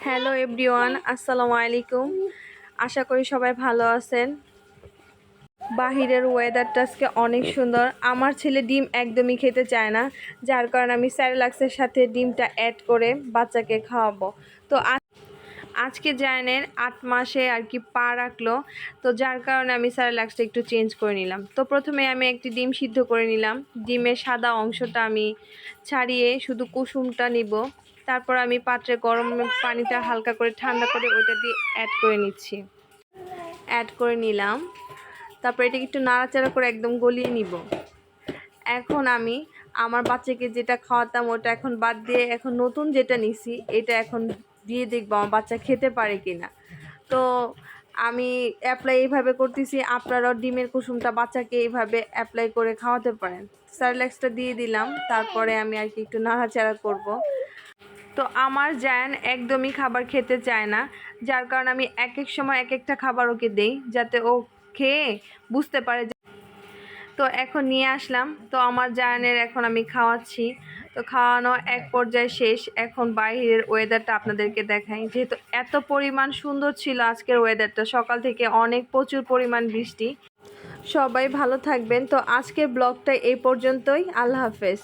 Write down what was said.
Hello everyone, আসসালামু আলাইকুম। আশা করি সবাই ভালো আছেন। বাহিরের ওয়েদারটা আজকে অনেক সুন্দর। আমার ছেলে ডিম একদমই খেতে চায় না, যার কারণে আমি স্যারেলাক্সের সাথে ডিমটা অ্যাড করে বাচ্চাকে খাওয়াবো। তো আজকে জায়নের 8 মাসে আর কি পা রাখলো, তো যার কারণে আমি স্যারেলাক্সটা একটু চেঞ্জ করে নিলাম। তো প্রথমে আমি একটি ডিম সিদ্ধ করে নিলাম। ডিমের সাদা অংশটা আমি ছাড়িয়ে শুধু কুসুমটা নিব। তারপর আমি পাত্রে গরম পানিটা হালকা করে ঠান্ডা করে ওইটা দিয়ে অ্যাড করে নিলাম। তারপর এটাকে একটু নাড়াচাড়া করে একদম গলিয়ে নিব। এখন আমি আমার বাচ্চাকে যেটা খাওয়াতাম ওটা এখন বাদ দিয়ে এখন নতুন যেটা নিছি এটা এখন দিয়ে দেখবো আমার বাচ্চা খেতে পারে কিনা। তো আমি অ্যাপ্লাই এইভাবে করতেছি, আপনারাও ডিমের কুসুমটা বাচ্চাকে এইভাবে অ্যাপ্লাই করে খাওয়াতে পারেন। স্যারেলাক্সটা দিয়ে দিলাম, তারপরে আমি আর কি একটু নাড়াচাড়া করব। তো আমার জায়ান একদমই খাবার খেতে চায় না, যার কারণে আমি এক এক সময় এক একটা খাবার ওকে দেই যাতে ও খেয়ে বুঝতে পারে। তো এখন নিয়ে আসলাম, তো আমার জায়ানের এখন আমি খাওয়াচ্ছি। তো খাওয়ানো এক পর্যায়ে শেষ। এখন বাইরের ওয়েদারটা আপনাদেরকে দেখাই, যেহেতু এত পরিমাণ সুন্দর ছিল আজকের ওয়েদারটা, সকাল থেকে প্রচুর পরিমাণ বৃষ্টি। সবাই ভালো থাকবেন। তো আজকের ব্লগটা এই পর্যন্তই। আল্লাহ হাফেজ।